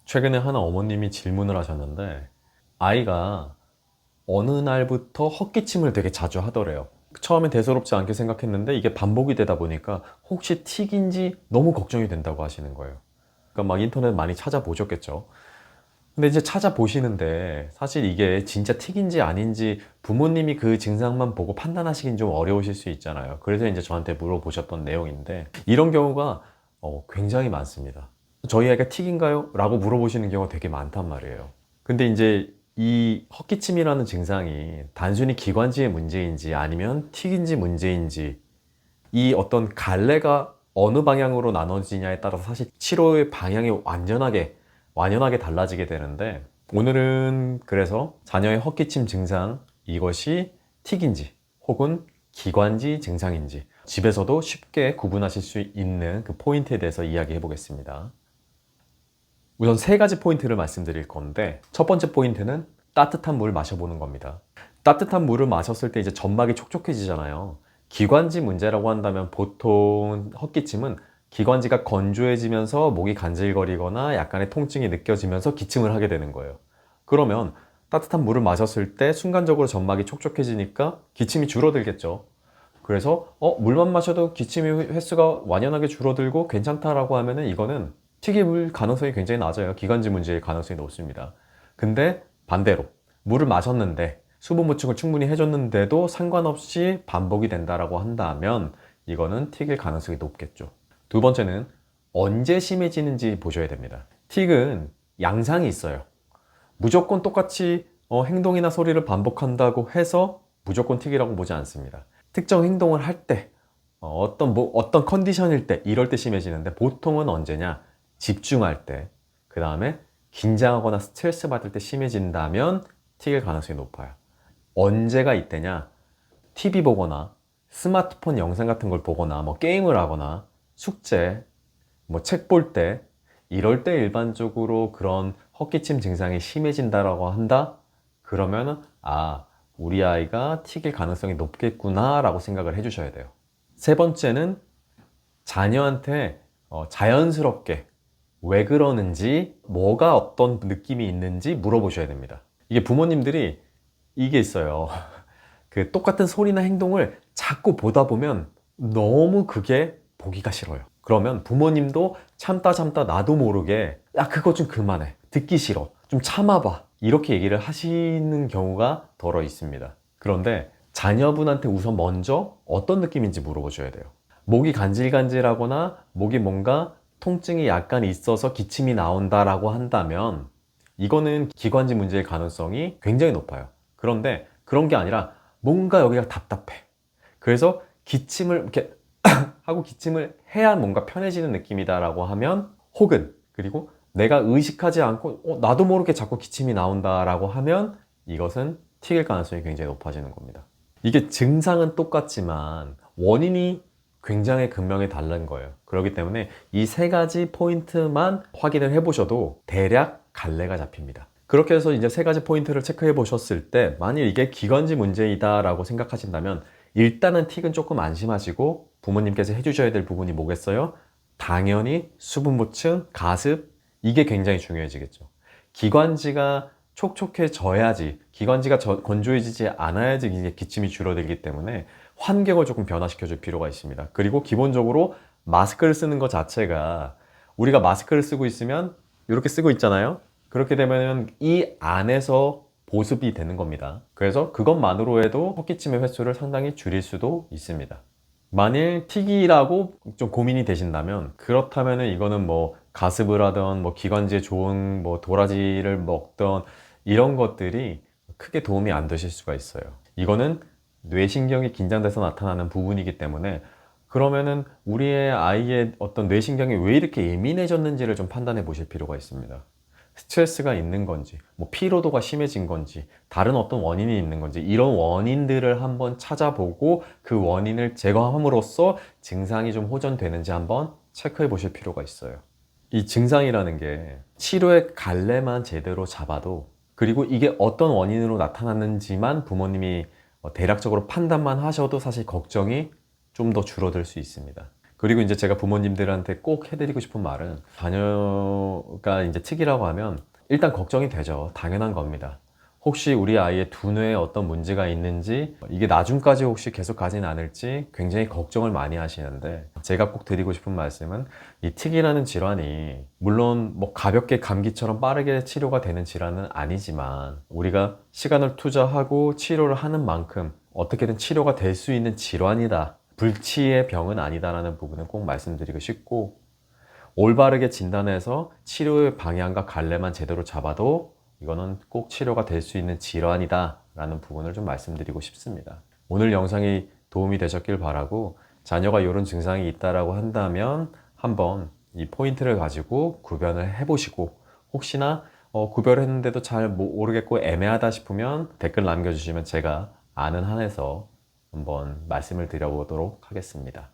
최근에 하나 어머님이 질문을 하셨는데 아이가 어느 날부터 헛기침을 되게 자주 하더래요. 처음엔 대수롭지 않게 생각했는데 이게 반복이 되다 보니까 혹시 틱인지 너무 걱정이 된다고 하시는 거예요. 그러니까 막 인터넷 많이 찾아보셨겠죠. 근데 이제 찾아보시는데 사실 이게 진짜 틱인지 아닌지 부모님이 그 증상만 보고 판단하시긴 좀 어려우실 수 있잖아요. 그래서 이제 저한테 물어보셨던 내용인데 이런 경우가 굉장히 많습니다. 저희 아이가 틱인가요? 라고 물어보시는 경우가 되게 많단 말이에요. 근데 이제 이 헛기침이라는 증상이 단순히 기관지의 문제인지 아니면 틱인지 문제인지 이 어떤 갈래가 어느 방향으로 나눠지냐에 따라서 사실 치료의 방향이 완연하게 달라지게 되는데 오늘은 그래서 자녀의 헛기침 증상 이것이 틱인지 혹은 기관지 증상인지 집에서도 쉽게 구분하실 수 있는 그 포인트에 대해서 이야기해 보겠습니다. 우선 세 가지 포인트를 말씀드릴 건데 첫 번째 포인트는 따뜻한 물을 마셔보는 겁니다. 따뜻한 물을 마셨을 때 이제 점막이 촉촉해지잖아요. 기관지 문제라고 한다면 보통 헛기침은 기관지가 건조해지면서 목이 간질거리거나 약간의 통증이 느껴지면서 기침을 하게 되는 거예요. 그러면 따뜻한 물을 마셨을 때 순간적으로 점막이 촉촉해지니까 기침이 줄어들겠죠. 그래서 물만 마셔도 기침의 횟수가 완연하게 줄어들고 괜찮다라고 하면은 이거는 튀김을 가능성이 굉장히 낮아요. 기관지 문제일 가능성이 높습니다. 근데 반대로 물을 마셨는데 수분 보충을 충분히 해줬는데도 상관없이 반복이 된다라고 한다면 이거는 틱일 가능성이 높겠죠. 두 번째는 언제 심해지는지 보셔야 됩니다. 틱은 양상이 있어요. 무조건 똑같이 행동이나 소리를 반복한다고 해서 무조건 틱이라고 보지 않습니다. 특정 행동을 할 때, 어떤 컨디션일 때, 이럴 때 심해지는데 보통은 언제냐? 집중할 때, 그 다음에 긴장하거나 스트레스 받을 때 심해진다면 틱일 가능성이 높아요. 언제가 이때냐? TV 보거나 스마트폰 영상 같은 걸 보거나 뭐 게임을 하거나 숙제, 뭐 책 볼 때 이럴 때 일반적으로 그런 헛기침 증상이 심해진다라고 한다? 그러면은 우리 아이가 틱일 가능성이 높겠구나 라고 생각을 해주셔야 돼요. 세 번째는 자녀한테 자연스럽게 왜 그러는지 뭐가 어떤 느낌이 있는지 물어보셔야 됩니다. 이게 부모님들이 이게 있어요. 그 똑같은 소리나 행동을 자꾸 보다 보면 너무 그게 보기가 싫어요. 그러면 부모님도 참다 나도 모르게 야 그거 좀 그만해 듣기 싫어 좀 참아봐 이렇게 얘기를 하시는 경우가 덜어 있습니다. 그런데 자녀분한테 우선 먼저 어떤 느낌인지 물어보셔야 돼요. 목이 간질간질하거나 목이 뭔가 통증이 약간 있어서 기침이 나온다라고 한다면 이거는 기관지 문제일 가능성이 굉장히 높아요. 그런데 그런 게 아니라 뭔가 여기가 답답해. 그래서 기침을 이렇게 하고 기침을 해야 뭔가 편해지는 느낌이다라고 하면 혹은 그리고 내가 의식하지 않고 나도 모르게 자꾸 기침이 나온다라고 하면 이것은 틱일 가능성이 굉장히 높아지는 겁니다. 이게 증상은 똑같지만 원인이 굉장히 극명히 다른 거예요. 그렇기 때문에 이 세 가지 포인트만 확인을 해보셔도 대략 갈래가 잡힙니다. 그렇게 해서 이제 세 가지 포인트를 체크해 보셨을 때 만일 이게 기관지 문제이다 라고 생각하신다면 일단은 틱은 조금 안심하시고 부모님께서 해주셔야 될 부분이 뭐겠어요? 당연히 수분 보충, 가습 이게 굉장히 중요해지겠죠. 기관지가 촉촉해져야지 기관지가 건조해지지 않아야지 이게 기침이 줄어들기 때문에 환경을 조금 변화시켜 줄 필요가 있습니다. 그리고 기본적으로 마스크를 쓰는 것 자체가 우리가 마스크를 쓰고 있으면 이렇게 쓰고 있잖아요. 그렇게 되면 이 안에서 보습이 되는 겁니다. 그래서 그것만으로 해도 헛기침의 횟수를 상당히 줄일 수도 있습니다. 만일 틱이라고 좀 고민이 되신다면 그렇다면 이거는 뭐 가습을 하던 뭐 기관지에 좋은 뭐 도라지를 먹던 이런 것들이 크게 도움이 안 되실 수가 있어요. 이거는 뇌신경이 긴장돼서 나타나는 부분이기 때문에 그러면은 우리의 아이의 어떤 뇌신경이 왜 이렇게 예민해졌는지를 좀 판단해 보실 필요가 있습니다. 스트레스가 있는 건지, 뭐 피로도가 심해진 건지, 다른 어떤 원인이 있는 건지, 이런 원인들을 한번 찾아보고 그 원인을 제거함으로써 증상이 좀 호전되는지 한번 체크해 보실 필요가 있어요. 이 증상이라는 게 치료의 갈래만 제대로 잡아도 그리고 이게 어떤 원인으로 나타났는지만 부모님이 대략적으로 판단만 하셔도 사실 걱정이 좀 더 줄어들 수 있습니다. 그리고 이제 제가 부모님들한테 꼭 해드리고 싶은 말은 자녀가 이제 특이라고 하면 일단 걱정이 되죠. 당연한 겁니다. 혹시 우리 아이의 두뇌에 어떤 문제가 있는지 이게 나중까지 혹시 계속 가진 않을지 굉장히 걱정을 많이 하시는데 제가 꼭 드리고 싶은 말씀은 이 틱이라는 질환이 물론 뭐 가볍게 감기처럼 빠르게 치료가 되는 질환은 아니지만 우리가 시간을 투자하고 치료를 하는 만큼 어떻게든 치료가 될 수 있는 질환이다. 불치의 병은 아니다라는 부분은 꼭 말씀드리고 싶고 올바르게 진단해서 치료의 방향과 갈래만 제대로 잡아도 이거는 꼭 치료가 될 수 있는 질환이다 라는 부분을 좀 말씀드리고 싶습니다. 오늘 영상이 도움이 되셨길 바라고 자녀가 이런 증상이 있다라고 한다면 한번 이 포인트를 가지고 구별을 해보시고 혹시나 구별했는데도 잘 모르겠고 애매하다 싶으면 댓글 남겨주시면 제가 아는 한에서 한번 말씀을 드려보도록 하겠습니다.